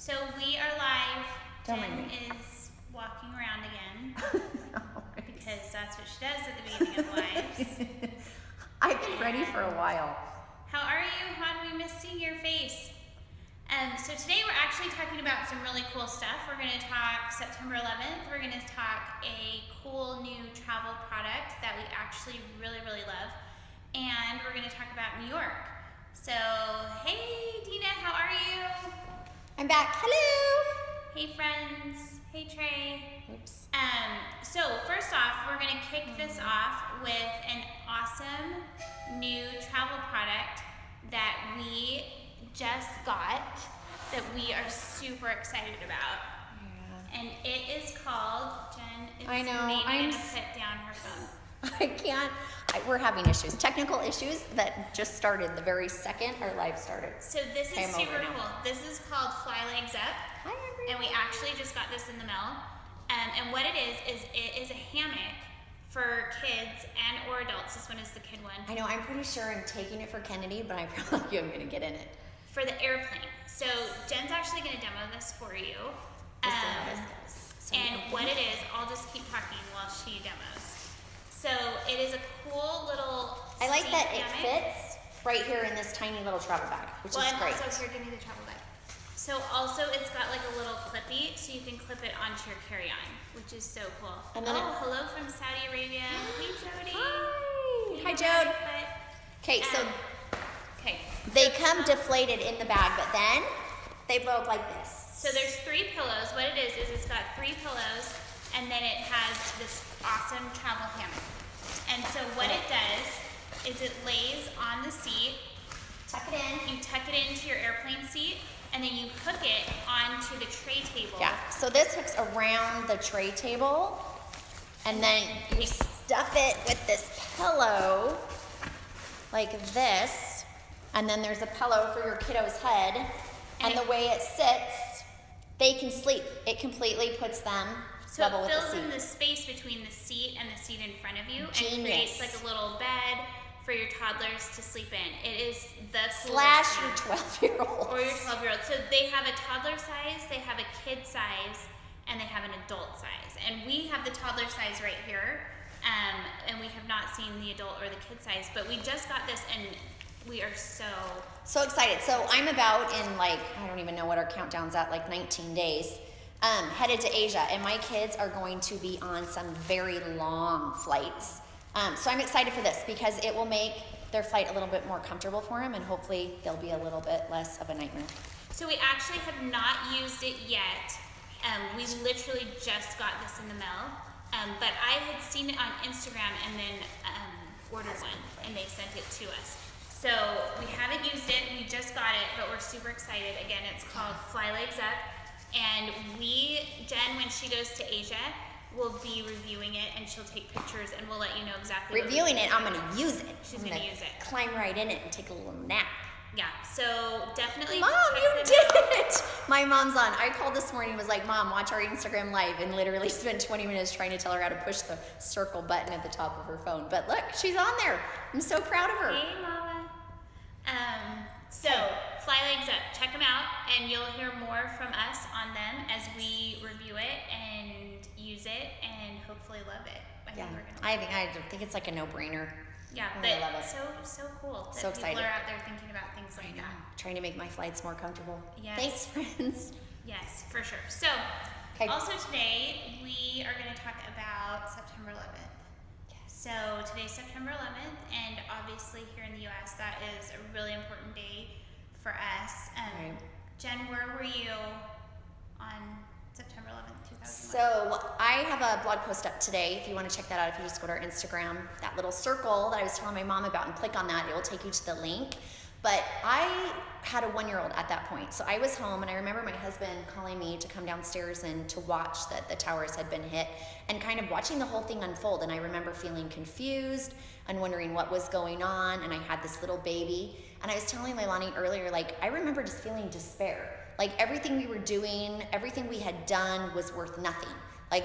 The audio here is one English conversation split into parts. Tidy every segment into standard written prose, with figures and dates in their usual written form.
So we are live. Don't mind Jen me. is walking around again Always. because that's what she does at the beginning of lives. I've been ready for a while. How are you, hon? We miss seeing your face. So today we're actually talking about some really cool stuff. We're going to talk September 11th. We're going to talk a cool new travel product that we actually really, really love. And we're going to talk about New York. So, hey, Dina, how are you? I'm back. Hello. Hey, friends. Hey, Trey. Oops. So first off, we're going to kick this off with an awesome new travel product that we just got that we are super excited about. Yeah. And it is called, Jen is I know, maybe I'm going to put down her phone. I can't. We're having issues, technical issues that just started the very second our live started. So this is I'm over super now. cool. This is called Fly Legs Up. Hi, everyone. And we actually just got this in the mail. And what it is a hammock for kids and or adults. This one is the kid one. I know. I'm pretty sure I'm taking it for Kennedy, but I probably am going to get in it. For the airplane. So Jen's actually going to demo this for you. Listen how this goes. So And open what it. it is, I'll just keep talking while she demos. So it is a cool little I like seat that it hammock. fits right here in this tiny little travel bag, which Well, is and great. also here, give me the travel bag. So also it's got like a little clippy, so you can clip it onto your carry-on, which is so cool. And then hello from Saudi Arabia. Hey, Jody. Hi, Jode. Okay, so Okay. they come deflated in the bag, but then they blow up like this. So there's 3 pillows. What it is it's got 3 pillows, and then it has this awesome travel hammock. And so what it does is it lays on the seat. Tuck it in. You tuck it into your airplane seat, and then you hook it onto the tray table. Yeah, so this hooks around the tray table, and then you stuff it with this pillow, like this, and then there's a pillow for your kiddo's head, and the way it sits, they can sleep. It completely puts them So level it with the fills seat. in the space between the seat and the seat in front of you, and Genius. creates like a little bed for your toddlers to sleep in. It is the Slash coolest your thing. 12-year-old. Or your 12-year-old. So they have a toddler size, they have a kid size, and they have an adult size. And we have the toddler size right here, and we have not seen the adult or the kid size, but we just got this, and we are So excited. So I'm about in I don't even know what our countdown's at, 19 days, headed to Asia. And my kids are going to be on some very long flights. So I'm excited for this because it will make their flight a little bit more comfortable for them, and hopefully they'll be a little bit less of a nightmare. So we actually have not used it yet. We literally just got this in the mail. But I had seen it on Instagram and then ordered one, and they sent it to us. So we haven't used it, we just got it, but we're super excited. Again, it's called Fly Legs Up. And Jen, when she goes to Asia, will be reviewing it, and she'll take pictures, and we'll let you know exactly Reviewing it, I'm going to use it. She's I'm gonna gonna use it. Climb right in it and take a little nap. Yeah, so definitely Mom, check you them did out. it! My mom's on. I called this morning and was like, Mom, watch our Instagram live, and literally spent 20 minutes trying to tell her how to push the circle button at the top of her phone. But look, she's on there. I'm so proud of her. Hey, Mama. So Fly Legs Up, check them out, and you'll hear more from us on them as we review it and use it, and hopefully love it. Yeah, Think we're gonna I think it's like a no-brainer. Yeah, I but love it. so cool that So people excited. are out there thinking about things like that. Trying to make my flights more comfortable. Yes. Thanks, friends. Yes, for sure. So, Okay. also today we are going to talk about September 11th. So today's September 11th, and obviously here in the U.S. that is a really important day for us. Right. Jen, where were you on September 11th, 2001? So I have a blog post up today. If you want to check that out, if you just go to our Instagram, that little circle that I was telling my mom about, and click on that, it will take you to the link. But I had a 1-year-old at that point. So I was home, and I remember my husband calling me to come downstairs and to watch that the towers had been hit, and kind of watching the whole thing unfold. And I remember feeling confused and wondering what was going on. And I had this little baby. And I was telling Lalani earlier, I remember just feeling despair. Everything we were doing, everything we had done was worth nothing.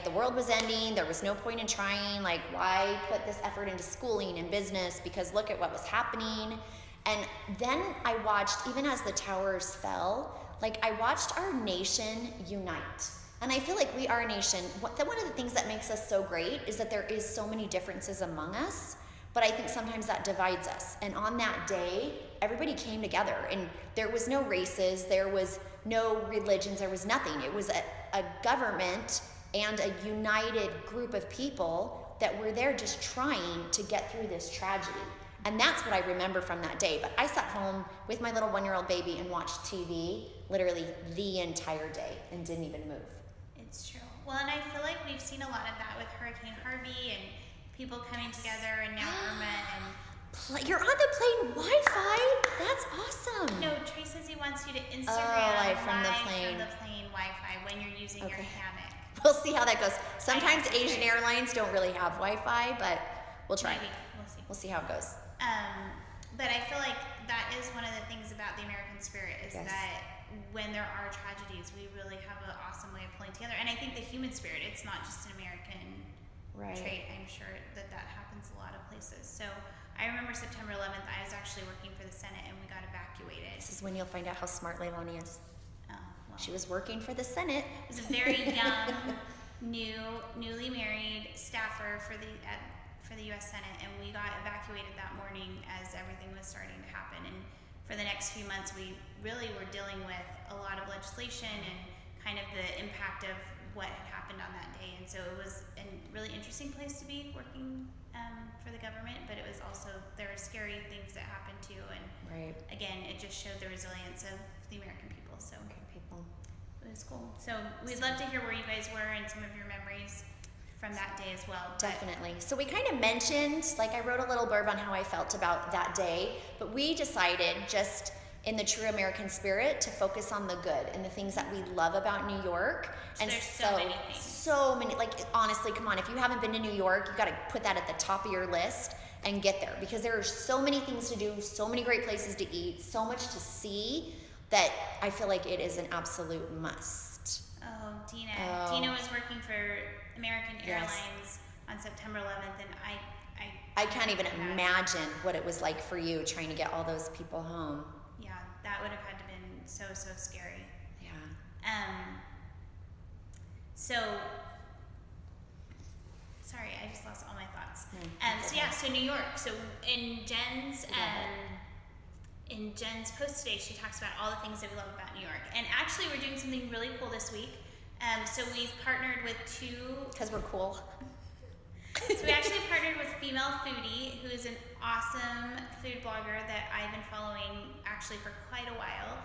The world was ending, there was no point in trying, why put this effort into schooling and business, because look at what was happening. And then I watched, even as the towers fell, Like, I watched our nation unite. And I feel like we are a nation. One of the things that makes us so great is that there is so many differences among us, but I think sometimes that divides us. And on that day, everybody came together, and there was no races, there was no religions, there was nothing. It was a government and a united group of people that were there just trying to get through this tragedy. And that's what I remember from that day. But I sat home with my little 1-year-old baby and watched TV literally the entire day and didn't even move. It's true. Well, and I feel like we've seen a lot of that with Hurricane Harvey and people coming together, and now Irma and... You're on the plane Wi-Fi? That's awesome. No, Trey says he wants you to Instagram live from the plane Wi-Fi when you're using your hammock. We'll see how that goes. Sometimes Asian airlines don't really have Wi-Fi, but we'll try. Maybe. We'll see. We'll see how it goes. But I feel like that is one of the things about the American spirit is that when there are tragedies, we really have an awesome way of pulling together. And I think the human spirit, it's not just an American trait. I'm sure that happens a lot of places. So I remember September 11th, I was actually working for the Senate and we got evacuated. This is when you'll find out how smart Lalani is. Oh, well. She was working for the Senate. It was a very young, newly married staffer for the U.S. Senate, and we got evacuated that morning as everything was starting to happen. And for the next few months, we really were dealing with a lot of legislation and kind of the impact of what had happened on that day. And so it was a really interesting place to be working for the government, but it was also, there were scary things that happened too. And again, it just showed the resilience of the American people. So it was cool. So we'd love to hear where you guys were and some of your memories from that day as well. Definitely. So we kind of mentioned, like I wrote a little blurb on how I felt about that day, but we decided just in the true American spirit to focus on the good and the things that we love about New York. And there's so many things. So many, like honestly, come on, if you haven't been to New York, you got to put that at the top of your list and get there because there are so many things to do, so many great places to eat, so much to see that I feel like it is an absolute must. Oh, Dina. Dina was working for American Airlines on September 11th, and I can't even imagine what it was like for you trying to get all those people home. Yeah, that would have had to been so scary. Yeah. So sorry, I just lost all my thoughts. So New York. So in Jen's post today, she talks about all the things that we love about New York. And actually, we're doing something really cool this week. So we've partnered with because we're cool. So we actually partnered with Female Foodie, who is an awesome food blogger that I've been following actually for quite a while.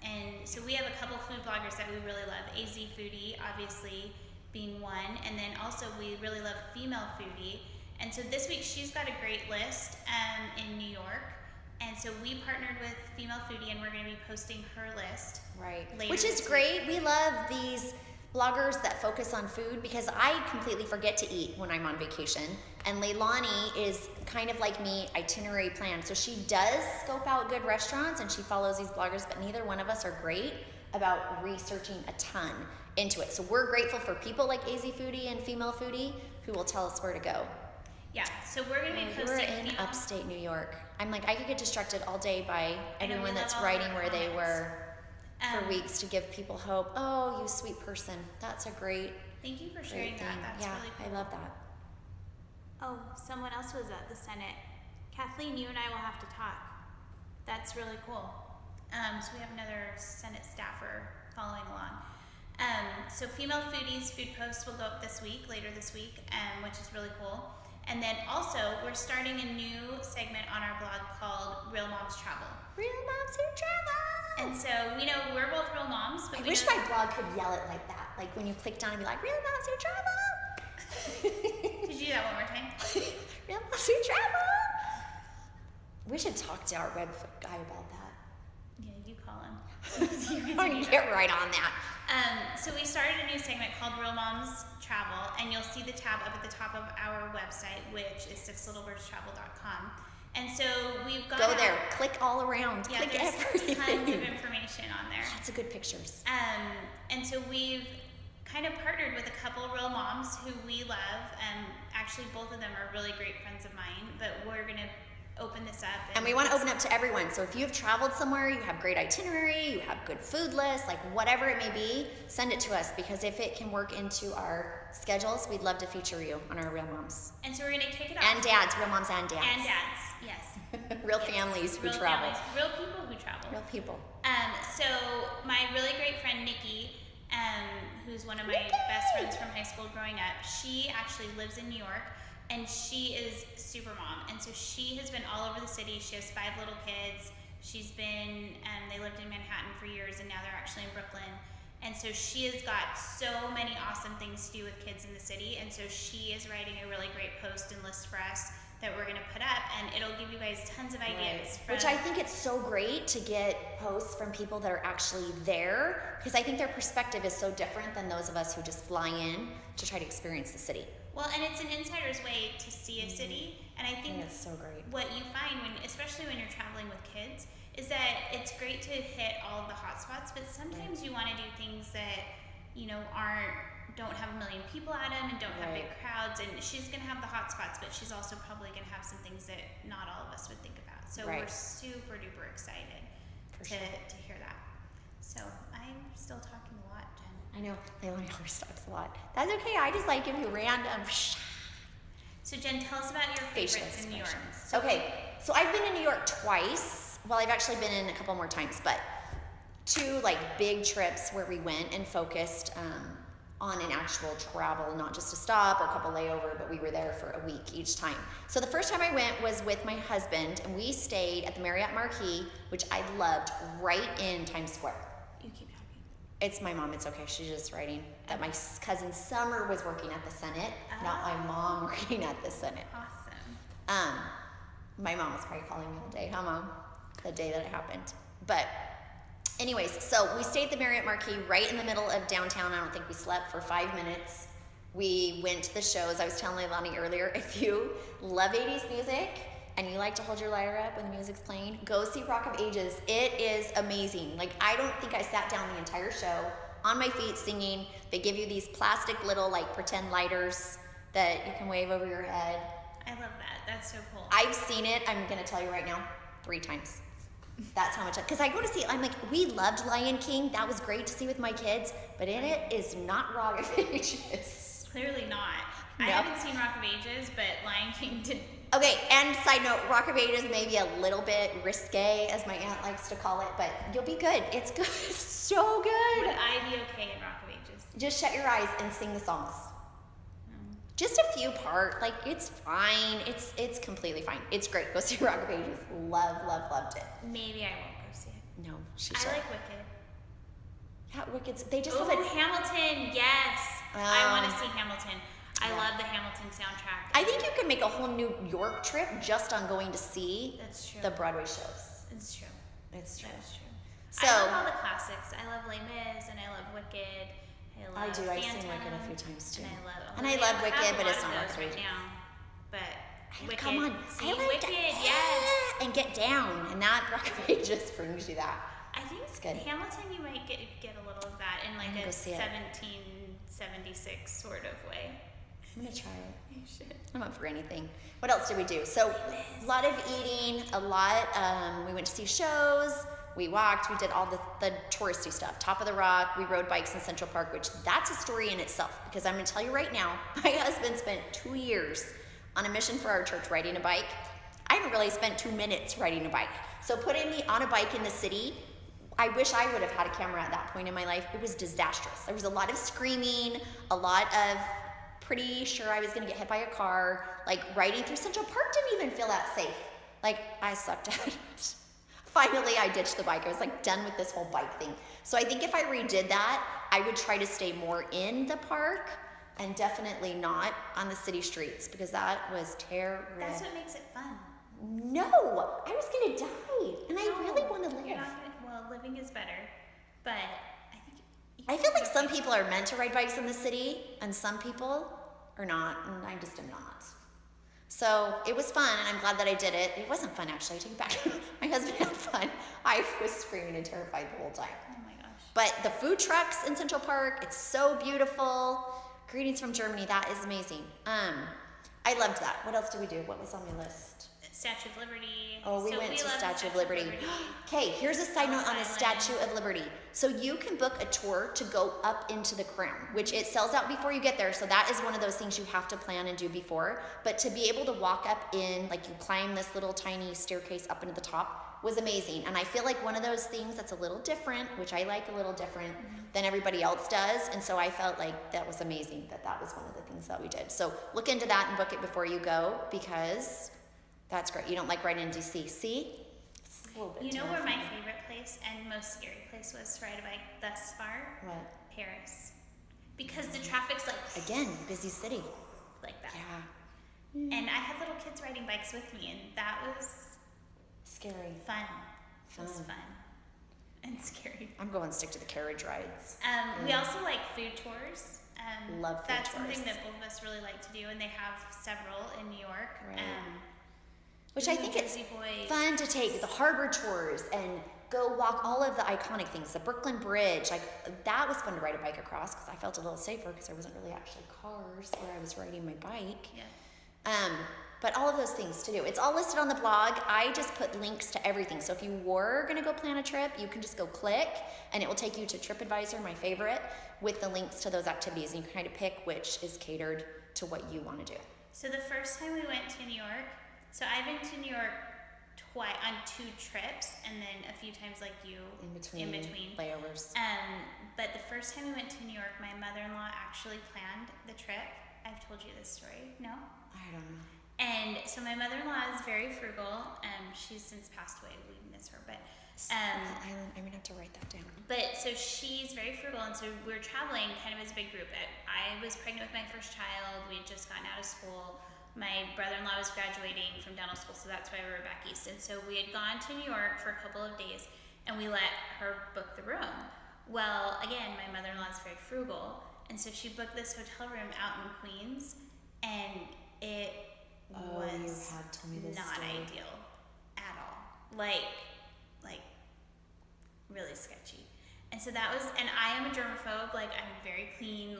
And so we have a couple food bloggers that we really love. AZ Foodie, obviously, being one. And then also we really love Female Foodie. And so this week she's got a great list in New York. And so we partnered with Female Foodie, and we're going to be posting her list. Which is great. We love these bloggers that focus on food because I completely forget to eat when I'm on vacation. And Lalani is kind of like me, itinerary plan. So she does scope out good restaurants and she follows these bloggers, but neither one of us are great about researching a ton into it. So we're grateful for people like AZ Foodie and Female Foodie who will tell us where to go. Yeah, so we're going to be posting. We're in upstate New York. I'm like, I could get distracted all day by everyone that's writing where they were for weeks to give people hope. Oh, you sweet person. That's a great Thank you for sharing that. That's really cool. I love that. Oh, someone else was at the Senate. Kathleen, you and I will have to talk. That's really cool. So we have another Senate staffer following along. So Female Foodie's food posts will go up later this week, which is really cool. And then also, we're starting a new segment on our blog called Real Moms Travel. Real Moms Who Travel! And so, we know we're both real moms, but I wish my blog could yell it like that. Like when you clicked on it and be like, Real Moms Who Travel! Could you do that one more time? Real Moms Who Travel! We should talk to our web guy about that. Yeah, you call him. I'm going to get right on that. So we started a new segment called Real Moms Travel, and you'll see the tab up at the top of our website, which is sixlittlebirds.travel.com. And so we've got go there, click all around, yeah, click there's everything. Tons of information on there. Lots of good pictures. And so we've kind of partnered with a couple real moms who we love. Actually, both of them are really great friends of mine, but we're gonna open this up. And we want to open up to everyone. So if you've traveled somewhere, you have great itinerary, you have good food lists, like whatever it may be, send it to us, because if it can work into our schedules, we'd love to feature you on our Real Moms. And so we're going to kick it off. And dads, Real Moms and dads. And dads, yes. Real families who real travel. Families, real people who travel. Real people. So my really great friend Nikki, who's one of my best friends from high school growing up, she actually lives in New York, and she is super mom. And so she has been all over the city. She has 5 little kids. She's been, they lived in Manhattan for years, and now they're actually in Brooklyn. And so she has got so many awesome things to do with kids in the city. And so she is writing a really great post and list for us that we're going to put up, and it'll give you guys tons of ideas. Which I think it's so great to get posts from people that are actually there, because I think their perspective is so different than those of us who just fly in to try to experience the city. Well, and it's an insider's way to see a city, and I think it's so great. What you find, especially when you're traveling with kids, is that it's great to hit all of the hot spots, but sometimes you want to do things that, don't have a million people at them and don't have big crowds. And she's going to have the hot spots, but she's also probably going to have some things that not all of us would think about. So we're super duper excited to hear that. So I'm still talking a lot, Jen. I know. Lalani always talks a lot. That's okay. I just like giving you random. So Jen, tell us about your favorites in New York. Okay. So I've been in New York twice. Well, I've actually been in a couple more times, but 2 big trips where we went and focused on an actual travel, not just a stop or a couple layover, but we were there for a week each time. So the first time I went was with my husband, and we stayed at the Marriott Marquis, which I loved, right in Times Square. You keep talking. It's my mom, it's okay, she's just writing that my cousin Summer was working at the Senate, not my mom working at the Senate. Awesome. My mom was probably calling me all day, huh Mom? The day that it happened. But anyways, so we stayed at the Marriott Marquis right in the middle of downtown. I don't think we slept for 5 minutes. We went to the shows. I was telling Lalani earlier, if you love 80s music and you like to hold your lyre up when the music's playing, go see Rock of Ages. It is amazing. I don't think I sat down the entire show on my feet singing. They give you these plastic little pretend lighters that you can wave over your head. I love that. That's so cool. I've seen it, I'm gonna tell you right now, 3 times. That's how much, because I go to see, we loved Lion King. That was great to see with my kids, but in it is not Rock of Ages. Clearly not. No. I haven't seen Rock of Ages, but Lion King did. Okay, and side note, Rock of Ages may be a little bit risque, as my aunt likes to call it, but you'll be good. It's good. It's so good. Would I be okay in Rock of Ages? Just shut your eyes and sing the songs. Just a few part, it's fine. It's completely fine. It's great. Go see Rock of Ages. Loved it. Maybe I won't go see it. No, she I should. like Wicked. Yeah, Wicked's. They just have Oh, it. Hamilton, yes. I want to see Hamilton. I love the Hamilton soundtrack. I think you can make a whole New York trip just on going to see That's true. the Broadway shows. It's true. It's true. That's true. So I love all the classics. I love Les Mis and I love Wicked. I do. I've seen Phantom, Wicked a few times too. And I love Wicked, but it's not not Rock of right Ages. now. But Wicked. Come on, See, I like Wicked, to, yes. and get down, and that Rock of Ages brings you that. I think It's good. Hamilton, you might get a little of that in I'm gonna a go see it. 1776 sort of way. I'm gonna try it. You should. I'm up for anything. What else did we do? So a lot of eating, a lot. We went to see shows. We walked. We did all the touristy stuff. Top of the Rock. We rode bikes in Central Park, which that's a story in itself. Because I'm gonna tell you right now, my husband spent 2 years on a mission for our church riding a bike. I haven't really spent 2 minutes riding a bike. So putting me on a bike in the city, I wish I would have had a camera at that point in my life. It was disastrous. There was a lot of screaming, a lot of pretty sure I was gonna get hit by a car. Riding through Central Park didn't even feel that safe. I sucked at it. Finally, I ditched the bike. I was done with this whole bike thing. So I think if I redid that, I would try to stay more in the park and definitely not on the city streets because that was terrible. That's what makes it fun. No, I was gonna die, and I really want to live. You're not gonna, living is better, but I think. I feel like some people are meant to ride bikes in the city, and some people are not, and I just am not. So it was fun, and I'm glad that I did it. It wasn't fun, actually. I take it back. My husband had fun. I was screaming and terrified the whole time. Oh my gosh. But the food trucks in Central Park, it's so beautiful. Greetings from Germany. That is amazing. I loved that. What else did we do? What was on my list? Statue of Liberty. Oh, we went to love the Statue of Liberty. Okay, here's a side note on the Statue of Liberty. So you can book a tour to go up into the crown, which it sells out before you get there. So that is one of those things you have to plan and do before. But to be able to walk up in, like you climb this little tiny staircase up into the top, was amazing. And I feel like one of those things that's a little different, which I like a little different than everybody else does. And so I felt like that was amazing that was one of the things that we did. So look into that and book it before you go, because that's great. You don't like riding in DC. See? It's a little bit You know where terrifying. my favorite place and most scary place was to ride a bike thus far? What? Paris. Because the traffic's like Again, busy city. like that. Yeah. And I had little kids riding bikes with me, and that was Scary. fun. It was fun. And scary. I'm going to stick to the carriage rides. We also like food tours. Love food That's tours. something that both of us really like to do, and they have several in New York. Right. Which I think it's Jersey Boys. fun to take the harbor tours and go walk all of the iconic things, the Brooklyn Bridge. Like that was fun to ride a bike across because I felt a little safer because there wasn't really actually cars where I was riding my bike. Yeah. But all of those things to do. It's all listed on the blog. I just put links to everything. So if you were gonna go plan a trip, you can just go click and it will take you to TripAdvisor, my favorite, with the links to those activities. And you can kind of pick which is catered to what you wanna do. So the first time we went to New York, so I've been to New York twice on 2 trips, and then a few times like you In between layovers. But the first time we went to New York, my mother-in-law actually planned the trip. I've told you this story, no? I don't know. And so my mother-in-law is very frugal. She's since passed away. We miss her, but Island. I'm gonna have to write that down. But so she's very frugal, and so we were traveling kind of as a big group. I was pregnant with my first child. We had just gotten out of school. My brother-in-law was graduating from dental school, so that's why we were back east. And so we had gone to New York for a couple of days, and we let her book the room. Well, again, my mother-in-law is very frugal, and so she booked this hotel room out in Queens, and it was you have told me this not story. ideal at all. Like really sketchy. And so that was, and I am a germaphobe. Like I'm very clean.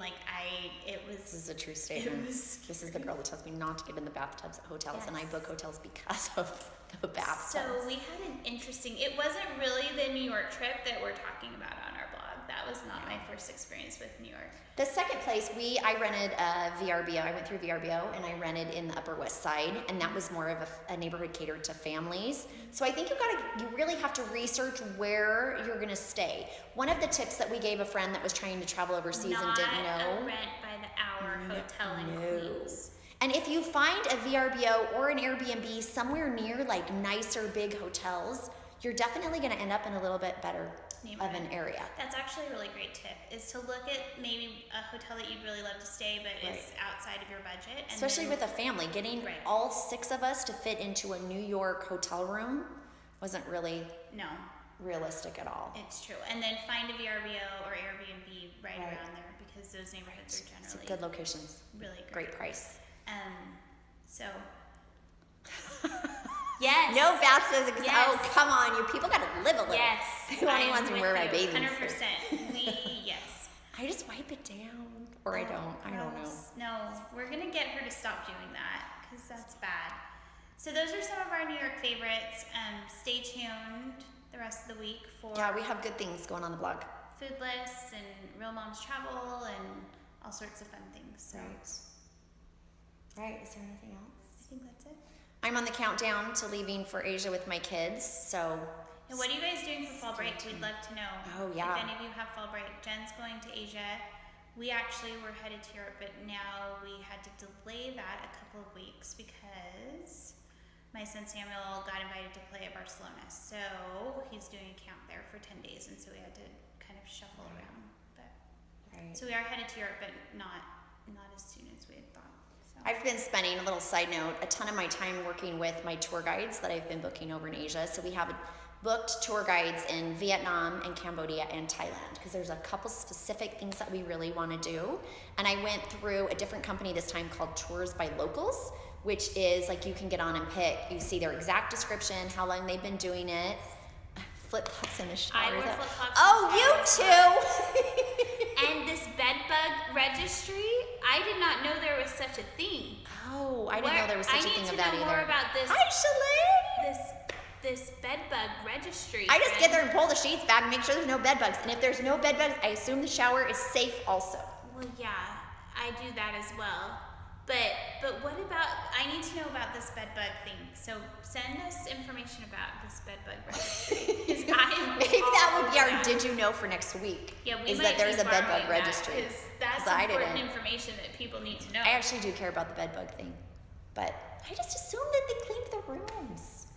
This is a true statement. This is the girl that tells me not to get in the bathtubs at hotels, and I Yes. book hotels because of the bathtubs. So we had an interesting, it wasn't really the New York trip that we're talking about on our blog. That was not my first experience with New York. The second place, I rented a VRBO. I went through VRBO and I rented in the Upper West Side, and that was more of a neighborhood catered to families. So I think you really have to research where you're gonna stay. One of the tips that we gave a friend that was trying to travel overseas and didn't Not know. a rent by the hour hotel in Queens. And if you find a VRBO or an Airbnb somewhere near like nicer big hotels, you're definitely gonna end up in a little bit better of an area. That's actually a really great tip, is to look at maybe a hotel that you'd really love to stay, but is outside of your budget. And Especially then, with a family, getting Right. all 6 of us to fit into a New York hotel room wasn't really no, realistic at all. it's true. And then find a VRBO or Airbnb right around there, because those neighborhoods are It's generally good locations, really great price. So yes, No bathtubs. Yes. Oh, come on, you people gotta live a little. yes, Who only wants to wear my bathing suit? 100%. Yes. I just wipe it down, or I don't. I don't know. Gross. No, we're gonna get her to stop doing that, because that's bad. So those are some of our New York favorites. Stay tuned the rest of the week for Yeah, we have good things going on the blog. food lists and Real Moms Travel and all sorts of fun things. So Right. Is there anything else? I think that's it. I'm on the countdown to leaving for Asia with my kids, so And what are you guys doing for fall break? We'd love to know. Oh, yeah. If any of you have fall break. Jen's going to Asia. We actually were headed to Europe, but now we had to delay that a couple of weeks because my son Samuel got invited to play at Barcelona. So he's doing a camp there for 10 days, and so we had to kind of shuffle around. But so we are headed to Europe, but not as soon as we had thought. So. I've been spending, a little side note, a ton of my time working with my tour guides that I've been booking over in Asia. So we have booked tour guides in Vietnam and Cambodia and Thailand because there's a couple specific things that we really want to do. And I went through a different company this time called Tours by Locals, which is like you can get on and pick. You see their exact description, how long they've been doing it. Flip-flops in the shower. I wear flip-flops. Oh, you too! And this bed bug registry? I did not know there was such a thing. Oh, I didn't know there was such a thing of that either. I need to know more about this. Hi, Shalane. This bed bug registry. I just get there and pull the sheets back and make sure there's no bed bugs. And if there's no bed bugs, I assume the shower is safe also. Well, yeah, I do that as well. But what about, I need to know about this bed bug thing. So send us information about this bed bug registry. Maybe that would be our did you know for next week. Yeah, we is might that there's a bed bug that, registry. That's important information that people need to know. I actually do care about the bed bug thing. But I just assumed that they cleaned the rooms.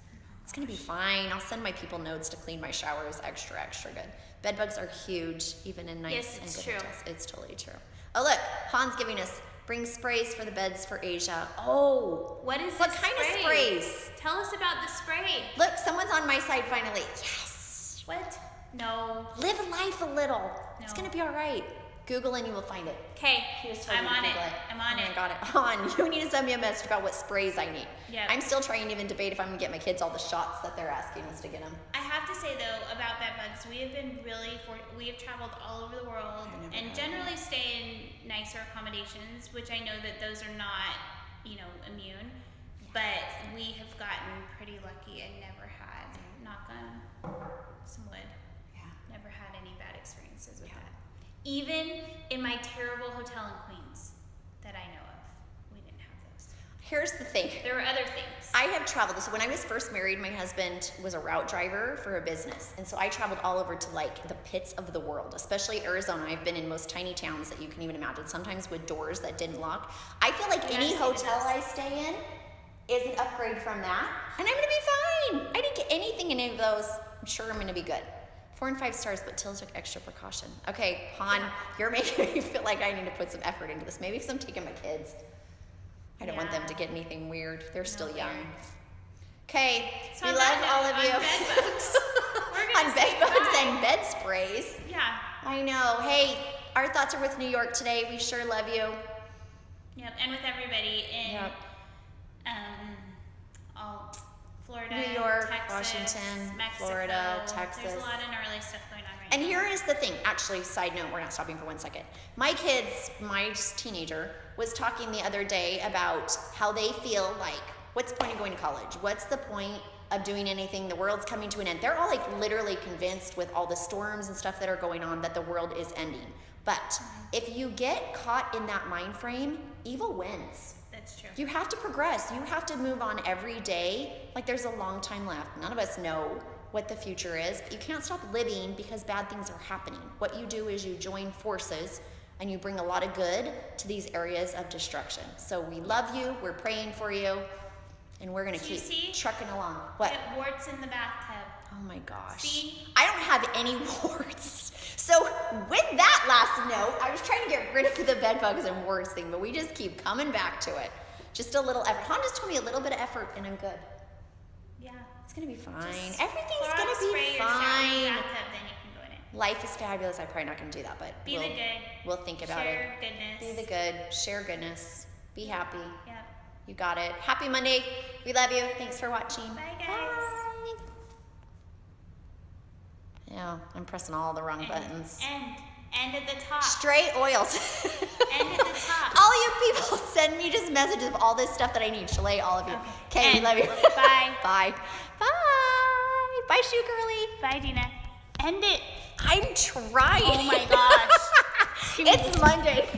It's gonna be fine. I'll send my people notes to clean my showers extra good. Bed bugs are huge, even in nice and good hotels. It's totally true. Oh look, Han's giving us bring sprays for the beds for Asia. Oh, what kind of sprays? Tell us about the spray. Look, someone's on my side finally. Yes. What? No. Live life a little. No. It's gonna be all right. Google and you will find it. Okay, I'm on it. I'm on it. I got it. Han, you need to send me a message about what sprays I need. Yeah. I'm still trying to even debate if I'm gonna get my kids all the shots that they're asking us to get them. I have to say though about bed bugs, we have traveled all over the world and generally stay in nicer accommodations, which I know that those are not, immune. But we have gotten pretty lucky and never had, knock on some wood, never had any bad experiences with that. Even in my terrible hotel in Queens that I know of, we didn't have those. Here's the thing. There were other things. I have traveled. So when I was first married, my husband was a route driver for a business. And so I traveled all over to the pits of the world, especially Arizona. I've been in most tiny towns that you can even imagine, sometimes with doors that didn't lock. I feel like any hotel I stay in is an upgrade from that. And I'm gonna be fine. I didn't get anything in any of those. I'm sure I'm gonna be good. 4 and 5 stars, but Till took extra precaution. Okay, Han, you're making me feel like I need to put some effort into this. Maybe because I'm taking my kids. I don't want them to get anything weird. They're still young. Okay, so we love all of you. On bed bugs. On bed bugs and bed sprays. Yeah. I know. Hey, our thoughts are with New York today. We sure love you. Yep, and with everybody in all Florida, New York, Texas, Washington, Mexico, Florida, Texas. There's a lot of gnarly stuff going on right And now. here is the thing, actually, side note, we're not stopping for 1 second. My teenager, was talking the other day about how they feel like, what's the point of going to college? What's the point of doing anything? The world's coming to an end. They're all literally convinced with all the storms and stuff that are going on that the world is ending. But if you get caught in that mind frame, evil wins. That's true. You have to progress. You have to move on every day. Like there's a long time left. None of us know what the future is, but you can't stop living because bad things are happening. What you do is you join forces and you bring a lot of good to these areas of destruction. So we love you, we're praying for you, and we're gonna keep trucking along. What? Get warts in the bathtub. Oh my gosh. See? I don't have any warts. So with that last note, I was trying to get rid of the bed bugs and warts thing, but we just keep coming back to it. Just a little effort. Han just told me a little bit of effort and I'm good. Yeah. It's gonna be fine. Just Everything's gonna be fine. Bathtub, then you can go in it. Life is fabulous. I'm probably not gonna do that, but Be the good. We'll think about Share it. goodness. Be the good. Share goodness. Be happy. Yep. You got it. Happy Monday. We love you. Thanks for watching. Bye, guys. Bye. Yeah, I'm pressing all the wrong buttons. End at the top. Stray oils. End at the top. All you people send me just messages of all this stuff that I need. Chalet, all of you. Okay, we love you. Bye. Bye. Bye. Bye, Shoe Girly. Bye, Dina. End it. I'm trying. Oh my gosh. It's Monday.